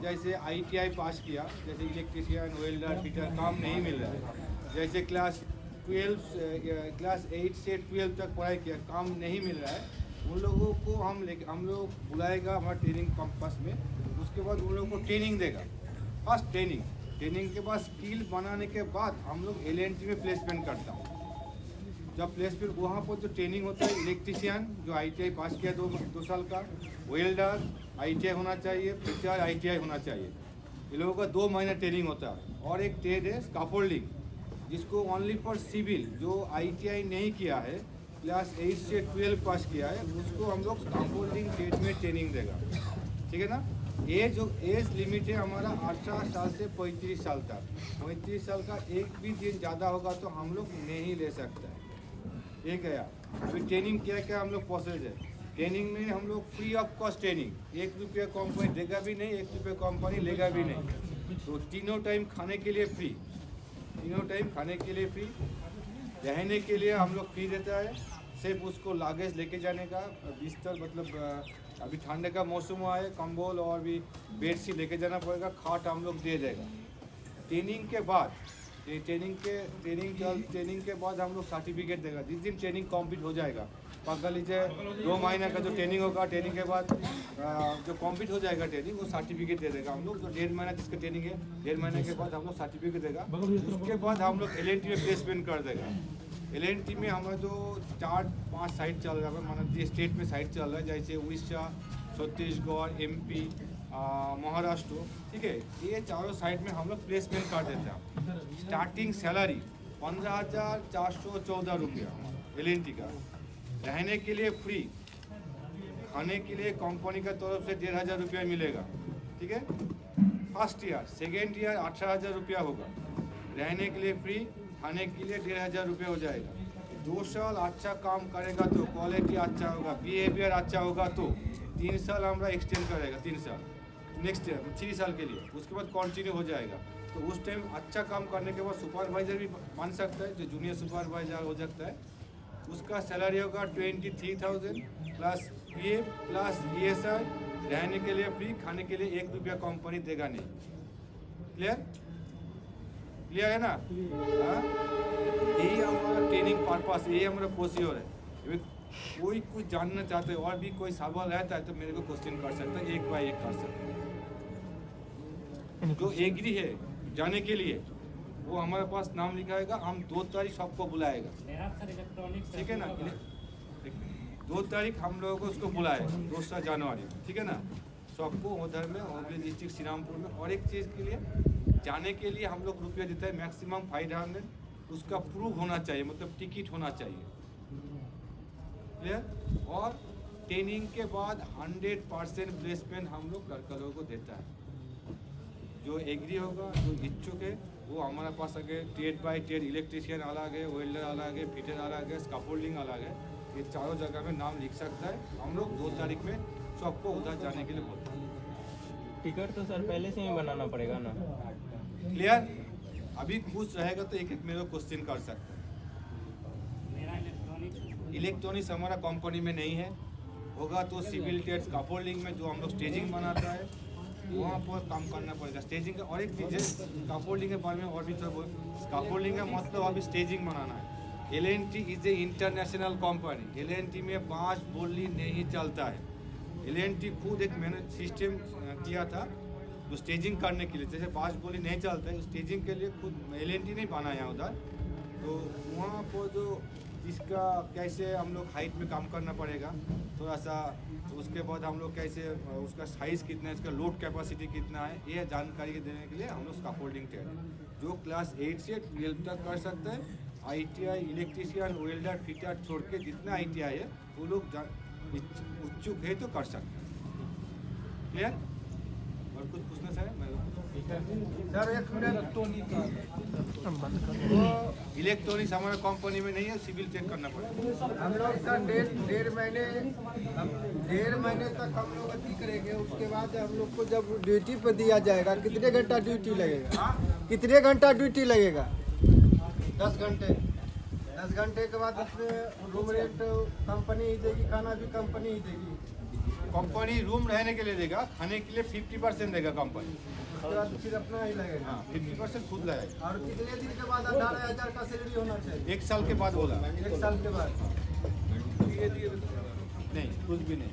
जैसे ITI pass किया, जैसे इलेक्ट्रिशियन, वेल्डर, फिटर, काम नहीं मिल रहा है। जैसे क्लास 8 से 12 तक पढ़ाई किया, काम नहीं मिल रहा है, उन लोगों को हम लोग बुलाएगा हमारा ट्रेनिंग कैंपस में। उसके बाद उन लोगों को ट्रेनिंग देगा। फर्स्ट ट्रेनिंग के बाद स्किल बनाने के बाद हम लोग एलएनटी में प्लेसमेंट करता हूँ। जब प्लेसमेंट वहाँ पर जो ट्रेनिंग होता है, इलेक्ट्रिशियन जो आईटीआई पास किया 2 साल का, वेल्डर आईटीआई होना चाहिए, फिटर आईटीआई होना चाहिए। ये लोगों का 2 महीना ट्रेनिंग होता है। और एक ट्रेड है स्कैफोल्डिंग, जिसको ओनली फॉर सिविल जो आईटीआई नहीं किया है, क्लास 8 से 12 पास किया है, उसको हम लोग स्कैफोल्डिंग ट्रेड में ट्रेनिंग देगा। ठीक है ना। एज लिमिट है हमारा 18 साल से 35 साल तक। 35 साल का एक भी दिन ज़्यादा होगा तो हम लोग नहीं ले सकते हैं। ये गया। अभी ट्रेनिंग क्या हम लोग प्रोसेस है। ट्रेनिंग में हम लोग फ्री ऑफ कॉस्ट ट्रेनिंग, 1 रुपया कंपनी देगा भी नहीं, 1 रुपया कंपनी लेगा भी नहीं। तो तीनों टाइम खाने के लिए फ्री, रहने के लिए हम लोग फ्री देता है। सिर्फ उसको लागेज लेके जाने का, बिस्तर मतलब अभी ठंडे का मौसम आए, कंबल और भी बेडशीट लेके जाना पड़ेगा, खाट हम लोग दे देगा। ट्रेनिंग के बाद हम लोग सर्टिफिकेट देगा। जिस दिन ट्रेनिंग कंप्लीट हो जाएगा, पकड़ लीजिए 2 महीने का जो ट्रेनिंग होगा, ट्रेनिंग के बाद जो कंप्लीट हो जाएगा ट्रेनिंग, वो सर्टिफिकेट दे देगा हम लोग। तो 1.5 महीना जिसका ट्रेनिंग है, 1.5 महीने के बाद हम लोग सर्टिफिकेट देगा। उसके बाद हम लोग एलएनटी में प्लेसमेंट कर देगा। एलएनटी में हमारा जो 4-5 साइट चल रहा है, मतलब स्टेट में साइट चल रहा है, जैसे उड़ीसा, छत्तीसगढ़, एमपी, महाराष्ट्र। ठीक है, ये चारों साइट में हम लोग प्लेसमेंट कर देते हैं। स्टार्टिंग सैलरी 15,414 रुपया एलएनटी का। रहने के लिए फ्री, खाने के लिए कंपनी का तरफ से 1,500 रुपया मिलेगा। ठीक है। फर्स्ट ईयर, सेकेंड ईयर 18,000 रुपया होगा। रहने के लिए फ्री, खाने के लिए 1,500 रुपये हो जाएगा। 2 साल अच्छा काम करेगा तो क्वालिटी अच्छा होगा, बिहेवियर अच्छा होगा तो 3 साल हमारा एक्सटेंड करेगा। 3 साल नेक्स्ट ईयर 3 साल के लिए, उसके बाद कंटिन्यू हो जाएगा। तो उस टाइम अच्छा काम करने के बाद सुपरवाइजर भी बन सकता है, जो जूनियर सुपरवाइजर हो सकता है। उसका सैलरी होगा 23,000 प्लस पीएफ प्लस ईएसआई। रहने के लिए फ्री, खाने के लिए 1 रुपया कंपनी देगा नहीं। क्लियर है ना। हाँ, यही हमारा ट्रेनिंग पर्पस, यही हमारा प्रोसीजर है। कोई कुछ जानना चाहते हैं और भी कोई सवाल रहता है तो मेरे को क्वेश्चन कर सकता है, एक बाय एक कर सकते हैं। जो एग्री है जाने के लिए, वो हमारे पास नाम लिखाएगा, हम 2 तारीख सबको बुलाएगा। ठीक है ना। 2 तारीख हम लोगों को उसको बुलाएगा, 2 जनवरी। ठीक है ना। सबको उधर में हुगली डिस्ट्रिक्ट श्रीरामपुर में। और एक चीज़ के लिए जाने के लिए हम लोग रुपया देते हैं मैक्सिमम 500। उसका प्रूफ होना चाहिए, मतलब टिकट होना चाहिए। क्लियर। और ट्रेनिंग के बाद 100% प्लेसमेंट हम लोग लड़का लोगों को देता है। जो एग्री होगा, जो इच्छुक है, वो हमारे पास आगे ट्रेड बाय ट्रेड, इलेक्ट्रिशियन अलग है, वेल्डर अलग है, फिटर अलग है, स्कैफोल्डिंग अलग है। ये चारों जगह में नाम लिख सकता है। हम लोग 2 तारीख में सबको उधर जाने के लिए बोलते हैं। टिकट तो सर पहले से ही बनाना पड़ेगा ना। क्लियर। अभी कुछ रहेगा तो एक मेरे को क्वेश्चन कर सकते हैं। इलेक्ट्रॉनिक्स हमारा कंपनी में नहीं है, होगा तो सिविल ट्रेड स्कैफोल्डिंग में जो हम लोग स्टेजिंग बनाता है, वहाँ पर काम करना पड़ेगा। स्टेजिंग का और एक चीज़ है, स्कैफोल्डिंग के बारे में और भी तो स्कैफोल्डिंग का मतलब अभी स्टेजिंग बनाना है। L and T is a international company. L and T में 5 बोली नहीं चलता है। एलएनटी खुद एक मैंने सिस्टम किया था जो स्टेजिंग करने के लिए, जैसे 5 बोली नहीं चलता है, स्टेजिंग के लिए खुद एलएनटी नहीं बनाया उधर। तो वहाँ पर जो इसका कैसे हम लोग हाइट में काम करना पड़ेगा थोड़ा सा, तो उसके बाद हम लोग कैसे उसका साइज़ कितना है, इसका लोड कैपेसिटी कितना है, ये जानकारी देने के लिए हम लोग स्कैफोल्डिंग ट्रेड जो क्लास 8 से 12 तक कर सकते हैं। आईटीआई, इलेक्ट्रिशियन, वेल्डर, फिटर छोड़ के जितना आईटीआई है वो लोग इच्छुक है तो कर सकते हैं। क्लियर। और कुछ पूछना सर? सर एक मिनट, इलेक्ट्रॉनिक्स हमारा कंपनी में नहीं है, सिविल चेक करना पड़ेगा। हम लोग सर 1.5 महीने तक हम लोग अति करेंगे। उसके बाद हम लोग को जब ड्यूटी पर दिया जाएगा, कितने घंटा ड्यूटी लगेगा? कितने घंटा ड्यूटी लगेगा? 10 घंटे। 10 घंटे के बाद उसमें रूम रेंट कंपनी ही देगी, खाना भी कंपनी ही देगी। कंपनी रूम रहने के लिए देगा, खाने के लिए 50% देगा कंपनी। उसके बाद फिर अपना ही लगेगा। हाँ 50% खुद लगाएगा। और कितने दिन के बाद 18,000 का सैलरी होना चाहिए? 1 साल के बाद बोला। 1 साल के बाद। नहीं, कुछ भी नहीं।